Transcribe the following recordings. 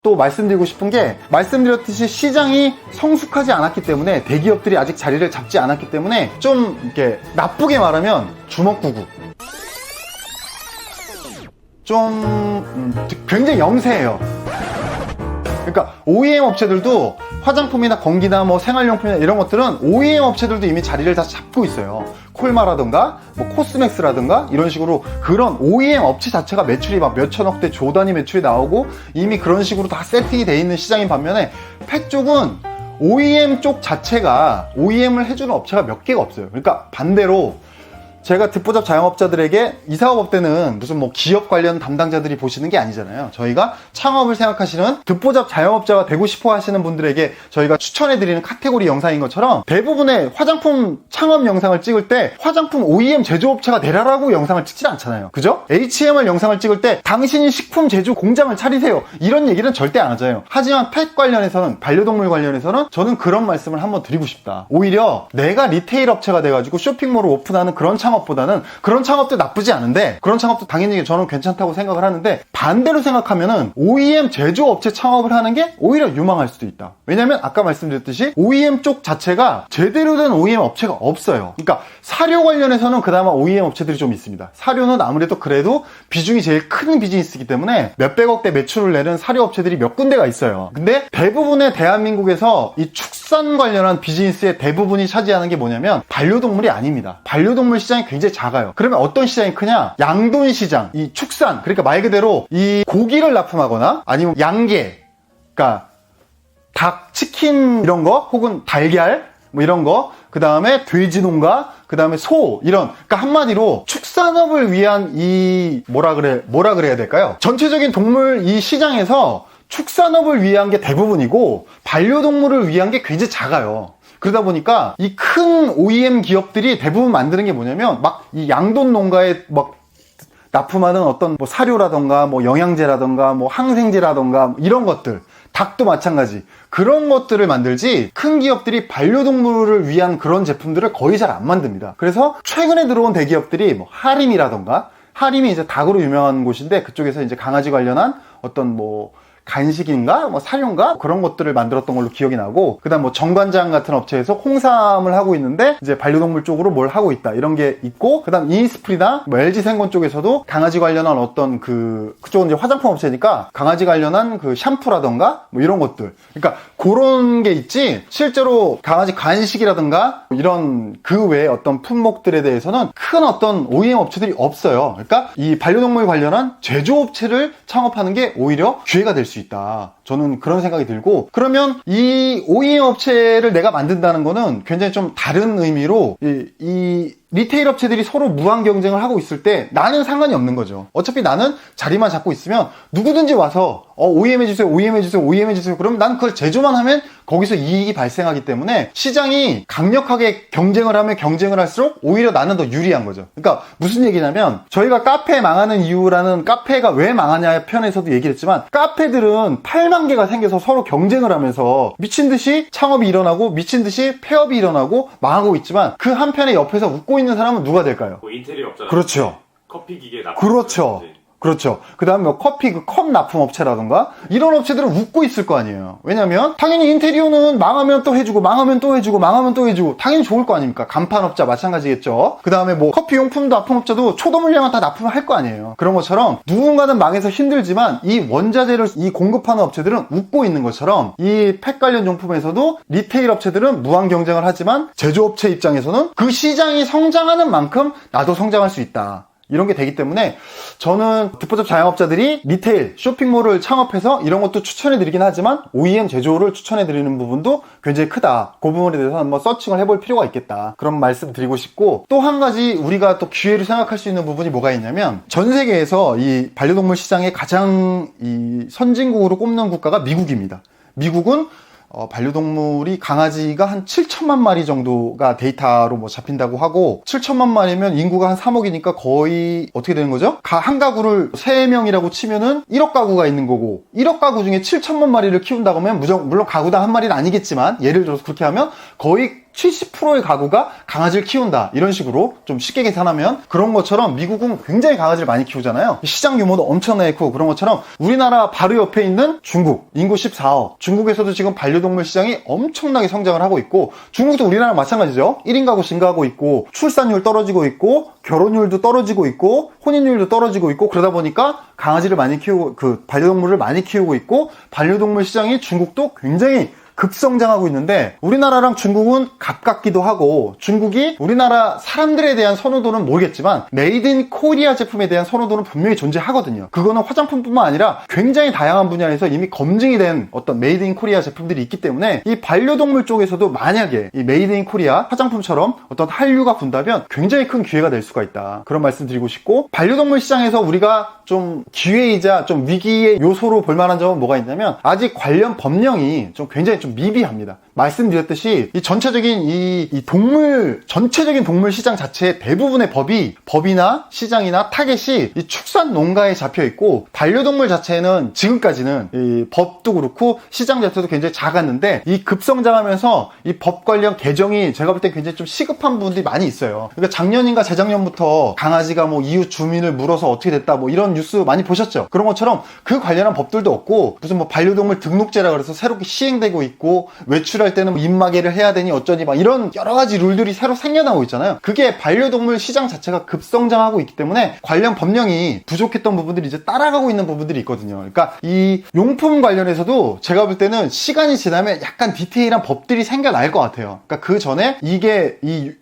또 말씀드리고 싶은 게, 말씀드렸듯이 시장이 성숙하지 않았기 때문에, 대기업들이 아직 자리를 잡지 않았기 때문에 좀 이렇게 나쁘게 말하면 주먹구구, 좀 굉장히 염세해요. 그러니까 OEM 업체들도 화장품이나 건기나 뭐 생활용품이나 이런 것들은 OEM 업체들도 이미 자리를 다 잡고 있어요. 콜마라든가 뭐 코스맥스라든가 이런 식으로 그런 OEM 업체 자체가 매출이 막 몇천억대 조 단위 매출이 나오고 이미 그런 식으로 다 세팅이 돼 있는 시장인 반면에, 팩 쪽은 OEM 쪽 자체가 OEM을 해주는 업체가 몇 개가 없어요. 그러니까 반대로 제가 듣보잡 자영업자들에게 이 사업업 때는 무슨 뭐 기업 관련 담당자들이 보시는 게 아니잖아요. 저희가 창업을 생각하시는 듣보잡 자영업자가 되고 싶어 하시는 분들에게 저희가 추천해드리는 카테고리 영상인 것처럼, 대부분의 화장품 창업 영상을 찍을 때 화장품 OEM 제조업체가 되라라고 영상을 찍지 않잖아요. 그죠? HMR 영상을 찍을 때 당신이 식품 제조 공장을 차리세요, 이런 얘기는 절대 안 하잖아요. 하지만 펫 관련해서는, 반려동물 관련해서는 저는 그런 말씀을 한번 드리고 싶다. 오히려 내가 리테일 업체가 돼가지고 쇼핑몰을 오픈하는 그런 창업보다는, 그런 창업도 나쁘지 않은데, 그런 창업도 당연히 저는 괜찮다고 생각을 하는데, 반대로 생각하면은 OEM 제조업체 창업을 하는 게 오히려 유망할 수도 있다. 왜냐면 아까 말씀드렸듯이 OEM 쪽 자체가 제대로 된 OEM 업체가 없어요. 그러니까 사료 관련해서는 그나마 OEM 업체들이 좀 있습니다. 사료는 아무래도 그래도 비중이 제일 큰 비즈니스이기 때문에 몇백억대 매출을 내는 사료 업체들이 몇 군데가 있어요. 근데 대부분의 대한민국에서 이 축산 관련한 비즈니스의 대부분이 차지하는 게 뭐냐면 반려동물이 아닙니다. 반려동물 시장이 굉장히 작아요. 그러면 어떤 시장이 크냐? 양돈 시장, 이 축산, 그러니까 말 그대로 이 고기를 납품하거나 아니면 양계, 그러니까 닭, 치킨 이런 거, 혹은 달걀 뭐 이런 거, 그 다음에 돼지 농가, 그 다음에 소, 이런, 그러니까 한마디로 축산업을 위한 이 뭐라 그래야 될까요? 전체적인 동물 이 시장에서 축산업을 위한 게 대부분이고 반려동물을 위한 게 굉장히 작아요. 그러다 보니까 이 큰 OEM 기업들이 대부분 만드는 게 뭐냐면, 막 이 양돈 농가에 막 납품하는 어떤 뭐 사료라던가 뭐 영양제라던가 뭐 항생제라던가 이런 것들, 닭도 마찬가지, 그런 것들을 만들지, 큰 기업들이 반려동물을 위한 그런 제품들을 거의 잘 안 만듭니다. 그래서 최근에 들어온 대기업들이 뭐 하림이라던가, 하림이 이제 닭으로 유명한 곳인데 그쪽에서 이제 강아지 관련한 어떤 뭐 간식인가 뭐 사료인가 그런 것들을 만들었던 걸로 기억이 나고, 그다음 뭐 정관장 같은 업체에서 홍삼을 하고 있는데 이제 반려동물 쪽으로 뭘 하고 있다, 이런 게 있고, 그다음 이니스프리나 뭐 LG생건 쪽에서도 강아지 관련한 어떤 그쪽은 이제 화장품 업체니까 강아지 관련한 그 샴푸라던가 뭐 이런 것들, 그러니까 그런 게 있지, 실제로 강아지 간식이라든가 이런 그 외에 어떤 품목들에 대해서는 큰 어떤 OEM 업체들이 없어요. 그러니까 이 반려동물 관련한 제조업체를 창업하는 게 오히려 기회가 될 수 있다. 저는 그런 생각이 들고, 그러면 이 OEM 업체를 내가 만든다는 거는 굉장히 좀 다른 의미로 이 리테일 업체들이 서로 무한 경쟁을 하고 있을 때 나는 상관이 없는 거죠. 어차피 나는 자리만 잡고 있으면 누구든지 와서 OEM 해주세요, OEM 해주세요, OEM 해주세요, 그러면 난 그걸 제조만 하면 거기서 이익이 발생하기 때문에 시장이 강력하게 경쟁을 하면 경쟁을 할수록 오히려 나는 더 유리한 거죠. 그러니까 무슨 얘기냐면, 저희가 카페 망하는 이유라는, 카페가 왜 망하냐 편에서도 얘기를 했지만, 카페들은 8만 개가 생겨서 서로 경쟁을 하면서 미친듯이 창업이 일어나고 미친듯이 폐업이 일어나고 망하고 있지만, 그 한편에 옆에서 웃고 있는 사람은 누가 될까요? 뭐 인테리어 업자. 그렇죠. 커피 기계 납품. 그렇죠. 그렇죠. 그 다음에 뭐 커피 그 컵 납품 업체라던가 이런 업체들은 웃고 있을 거 아니에요. 왜냐면 당연히 인테리어는 망하면 또 해주고 망하면 또 해주고 망하면 또 해주고 당연히 좋을 거 아닙니까? 간판업자 마찬가지겠죠. 그 다음에 뭐 커피 용품 납품업자도 초도물량은 다 납품을 할 거 아니에요. 그런 것처럼 누군가는 망해서 힘들지만 이 원자재를 이 공급하는 업체들은 웃고 있는 것처럼, 이 팩 관련 용품에서도 리테일 업체들은 무한 경쟁을 하지만 제조업체 입장에서는 그 시장이 성장하는 만큼 나도 성장할 수 있다, 이런 게 되기 때문에 저는 듣보잡 자영업자들이 리테일 쇼핑몰을 창업해서 이런 것도 추천해드리긴 하지만 OEM 제조를 추천해드리는 부분도 굉장히 크다. 그 부분에 대해서 한번 서칭을 해볼 필요가 있겠다, 그런 말씀 드리고 싶고, 또 한 가지 우리가 또 기회를 생각할 수 있는 부분이 뭐가 있냐면, 전 세계에서 이 반려동물 시장의 가장 이 선진국으로 꼽는 국가가 미국입니다. 미국은 반려동물이 강아지가 한 7천만 마리 정도가 데이터로 뭐 잡힌다고 하고, 7천만 마리면 인구가 한 3억이니까 거의 어떻게 되는 거죠? 한 가구를 3명이라고 치면은 1억 가구가 있는 거고, 1억 가구 중에 7천만 마리를 키운다고 하면 물론 가구당 한 마리는 아니겠지만 예를 들어서 그렇게 하면 거의 70%의 가구가 강아지를 키운다. 이런 식으로 좀 쉽게 계산하면 그런 것처럼 미국은 굉장히 강아지를 많이 키우잖아요. 시장 규모도 엄청나게 크고 그런 것처럼 우리나라 바로 옆에 있는 중국, 인구 14억. 중국에서도 지금 반려동물 시장이 엄청나게 성장을 하고 있고 중국도 우리나라랑 마찬가지죠. 1인 가구 증가하고 있고 출산율 떨어지고 있고 결혼율도 떨어지고 있고 혼인율도 떨어지고 있고 그러다 보니까 강아지를 많이 키우고 반려동물을 많이 키우고 있고 반려동물 시장이 중국도 굉장히 급성장하고 있는데 우리나라랑 중국은 가깝기도 하고 중국이 우리나라 사람들에 대한 선호도는 모르겠지만 메이드 인 코리아 제품에 대한 선호도는 분명히 존재하거든요. 그거는 화장품뿐만 아니라 굉장히 다양한 분야에서 이미 검증이 된 어떤 메이드 인 코리아 제품들이 있기 때문에 이 반려동물 쪽에서도 만약에 이 메이드 인 코리아 화장품처럼 어떤 한류가 분다면 굉장히 큰 기회가 될 수가 있다. 그런 말씀 드리고 싶고 반려동물 시장에서 우리가 좀 기회이자 좀 위기의 요소로 볼 만한 점은 뭐가 있냐면 아직 관련 법령이 좀 굉장히 좀 미비합니다. 말씀드렸듯이 이 전체적인 이 동물 전체적인 동물 시장 자체의 대부분의 법이나 시장이나 타겟이 이 축산 농가에 잡혀 있고 반려동물 자체는 지금까지는 이 법도 그렇고 시장 자체도 굉장히 작았는데 이 급성장하면서 이 법 관련 개정이 제가 볼 때 굉장히 좀 시급한 부분들이 많이 있어요. 그러니까 작년인가 재작년부터 강아지가 뭐 이웃 주민을 물어서 어떻게 됐다 뭐 이런 뉴스 많이 보셨죠? 그런 것처럼 그 관련한 법들도 없고 무슨 뭐 반려동물 등록제라 그래서 새롭게 시행되고 있고 외출할 때는 뭐 입마개를 해야 되니 어쩌니 막 이런 여러 가지 룰들이 새로 생겨나고 있잖아요. 그게 반려동물 시장 자체가 급성장하고 있기 때문에 관련 법령이 부족했던 부분들이 이제 따라가고 있는 부분들이 있거든요. 그러니까 이 용품 관련해서도 제가 볼 때는 시간이 지나면 약간 디테일한 법들이 생겨날 것 같아요. 그러니까 그 전에 이게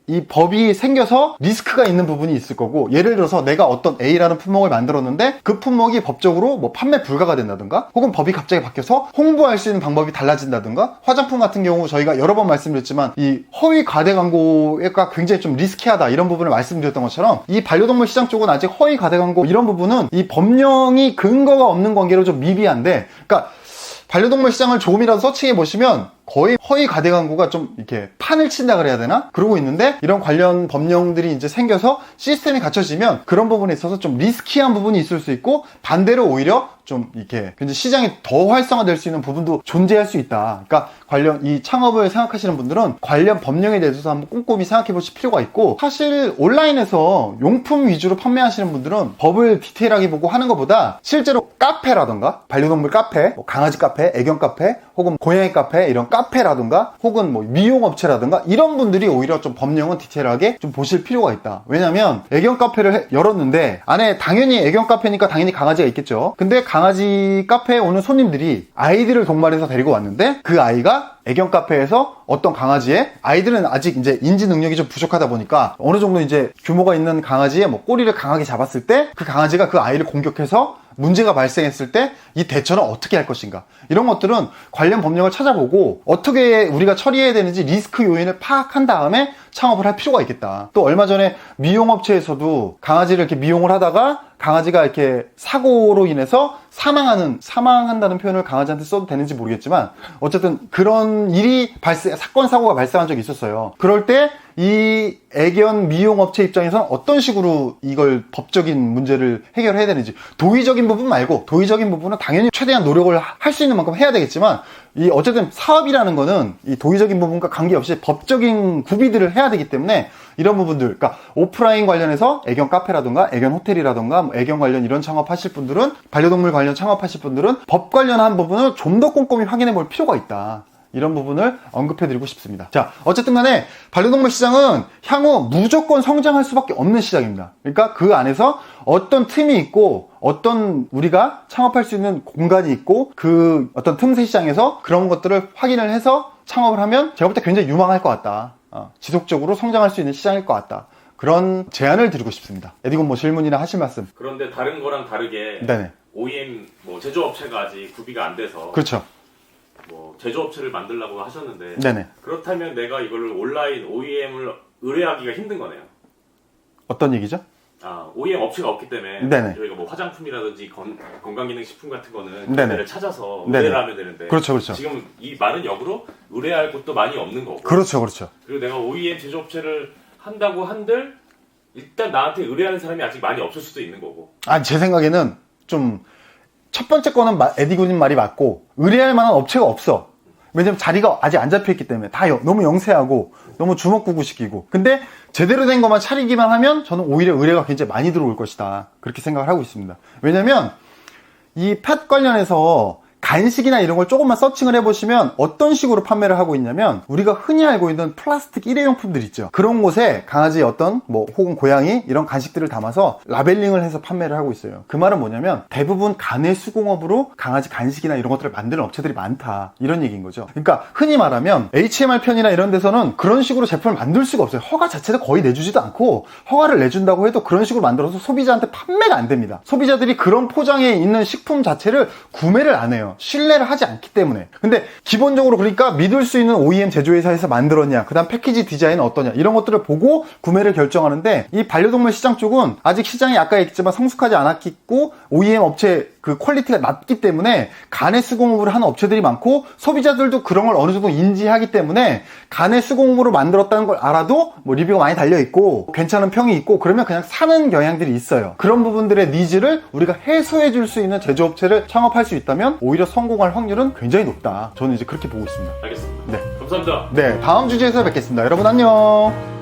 이 법이 생겨서 리스크가 있는 부분이 있을 거고 예를 들어서 내가 어떤 A라는 품목을 만들었는데 그 품목이 법적으로 뭐 판매 불가가 된다든가 혹은 법이 갑자기 바뀌어서 홍보할 수 있는 방법이 달라진다든가 화장품 같은 경우 저희가 여러 번 말씀드렸지만 이 허위 과대 광고가 굉장히 좀 리스키하다 이런 부분을 말씀드렸던 것처럼 이 반려동물 시장 쪽은 아직 허위 과대 광고 이런 부분은 이 법령이 근거가 없는 관계로 좀 미비한데 그러니까 반려동물 시장을 조금이라도 서칭해 보시면 거의 허위 과대 광고가 좀 이렇게 판을 친다 그래야 되나? 그러고 있는데 이런 관련 법령들이 이제 생겨서 시스템이 갖춰지면 그런 부분에 있어서 좀 리스키한 부분이 있을 수 있고 반대로 오히려 좀 이렇게 굉장히 시장이 더 활성화될 수 있는 부분도 존재할 수 있다. 그러니까 관련 이 창업을 생각하시는 분들은 관련 법령에 대해서 한번 꼼꼼히 생각해 보실 필요가 있고 사실 온라인에서 용품 위주로 판매하시는 분들은 법을 디테일하게 보고 하는 것보다 실제로 카페라던가 반려동물 카페, 뭐 강아지 카페, 애견 카페 혹은 고양이 카페 이런 카페라든가 혹은 뭐 미용업체라든가 이런 분들이 오히려 좀 법령은 디테일하게 좀 보실 필요가 있다. 왜냐면 애견 카페를 열었는데 안에 당연히 애견 카페니까 당연히 강아지가 있겠죠. 근데 강아지 카페에 오는 손님들이 아이들을 동반해서 데리고 왔는데 그 아이가 애견 카페에서 어떤 강아지의 아이들은 아직 이제 인지 능력이 좀 부족하다 보니까 어느 정도 이제 규모가 있는 강아지의 뭐 꼬리를 강하게 잡았을 때 그 강아지가 그 아이를 공격해서 문제가 발생했을 때 이 대처는 어떻게 할 것인가 이런 것들은 관련 법령을 찾아보고 어떻게 우리가 처리해야 되는지 리스크 요인을 파악한 다음에 창업을 할 필요가 있겠다. 또 얼마 전에 미용업체에서도 강아지를 이렇게 미용을 하다가 강아지가 이렇게 사고로 인해서 사망한다는 표현을 강아지한테 써도 되는지 모르겠지만 어쨌든 그런 일이 사건 사고가 발생한 적이 있었어요. 그럴 때 이 애견 미용업체 입장에서는 어떤 식으로 이걸 법적인 문제를 해결해야 되는지 도의적인 부분 말고 도의적인 부분은 당연히 최대한 노력을 할 수 있는 만큼 해야 되겠지만 이 어쨌든 사업이라는 거는 이 도의적인 부분과 관계없이 법적인 구비들을 해야 되기 때문에 이런 부분들 그러니까 오프라인 관련해서 애견 카페라든가 애견 호텔이라든가 뭐 애견 관련 이런 창업하실 분들은 반려동물 관련 창업하실 분들은 법 관련한 부분을 좀 더 꼼꼼히 확인해 볼 필요가 있다. 이런 부분을 언급해드리고 싶습니다. 자, 어쨌든 간에 반려동물 시장은 향후 무조건 성장할 수밖에 없는 시장입니다. 그러니까 그 안에서 어떤 틈이 있고 어떤 우리가 창업할 수 있는 공간이 있고 그 어떤 틈새 시장에서 그런 것들을 확인을 해서 창업을 하면 제가 볼 때 굉장히 유망할 것 같다. 지속적으로 성장할 수 있는 시장일 것 같다. 그런 제안을 드리고 싶습니다. 에디곤 뭐 질문이나 하실 말씀. 그런데 다른 거랑 다르게 네네. OEM 뭐 제조업체가 아직 구비가 안 돼서 그렇죠. 뭐 제조업체를 만들려고 하셨는데 네네. 그렇다면 내가 이거를 온라인 OEM을 의뢰하기가 힘든 거네요. 어떤 얘기죠? OEM 업체가 없기 때문에 네네. 저희가 뭐 화장품이라든지 건강기능식품 같은 거는 네네. 그들을 찾아서 네네. 의뢰를 하면 되는데 그렇죠, 그렇죠. 지금 이 말은 역으로 의뢰할 곳도 많이 없는 거고 그렇죠, 그렇죠. 그리고 내가 OEM 제조업체를 한다고 한들 일단 나한테 의뢰하는 사람이 아직 많이 없을 수도 있는 거고. 제 생각에는 좀 첫 번째 거는 에디곤님 말이 맞고 의뢰할 만한 업체가 없어. 왜냐면 자리가 아직 안 잡혀있기 때문에 다 너무 영세하고 너무 주먹구구식이고. 근데 제대로 된 것만 차리기만 하면 저는 오히려 의뢰가 굉장히 많이 들어올 것이다, 그렇게 생각을 하고 있습니다. 왜냐면 이 펫 관련해서 간식이나 이런 걸 조금만 서칭을 해보시면 어떤 식으로 판매를 하고 있냐면, 우리가 흔히 알고 있는 플라스틱 일회용품들 있죠. 그런 곳에 강아지 어떤 혹은 고양이 이런 간식들을 담아서 라벨링을 해서 판매를 하고 있어요. 그 말은 뭐냐면 대부분 간의 수공업으로 강아지 간식이나 이런 것들을 만드는 업체들이 많다, 이런 얘기인 거죠. 그러니까 흔히 말하면 HMR 편이나 이런 데서는 그런 식으로 제품을 만들 수가 없어요. 허가 자체를 거의 내주지도 않고, 허가를 내준다고 해도 그런 식으로 만들어서 소비자한테 판매가 안 됩니다. 소비자들이 그런 포장에 있는 식품 자체를 구매를 안 해요. 신뢰를 하지 않기 때문에. 근데 기본적으로 그러니까 믿을 수 있는 OEM 제조회사에서 만들었냐, 그 다음 패키지 디자인은 어떠냐, 이런 것들을 보고 구매를 결정하는데, 이 반려동물 시장 쪽은 아직 시장이 아까 얘기했지만 성숙하지 않았고 OEM 업체 그 퀄리티가 낮기 때문에 간의 수공업을 하는 업체들이 많고, 소비자들도 그런 걸 어느 정도 인지하기 때문에 간의 수공업으로 만들었다는 걸 알아도 리뷰가 많이 달려있고 괜찮은 평이 있고 그러면 그냥 사는 경향들이 있어요. 그런 부분들의 니즈를 우리가 해소해 줄 수 있는 제조업체를 창업할 수 있다면 오히려 성공할 확률은 굉장히 높다, 저는 이제 그렇게 보고 있습니다. 알겠습니다. 네. 감사합니다. 네, 다음 주제에서 뵙겠습니다. 여러분 안녕.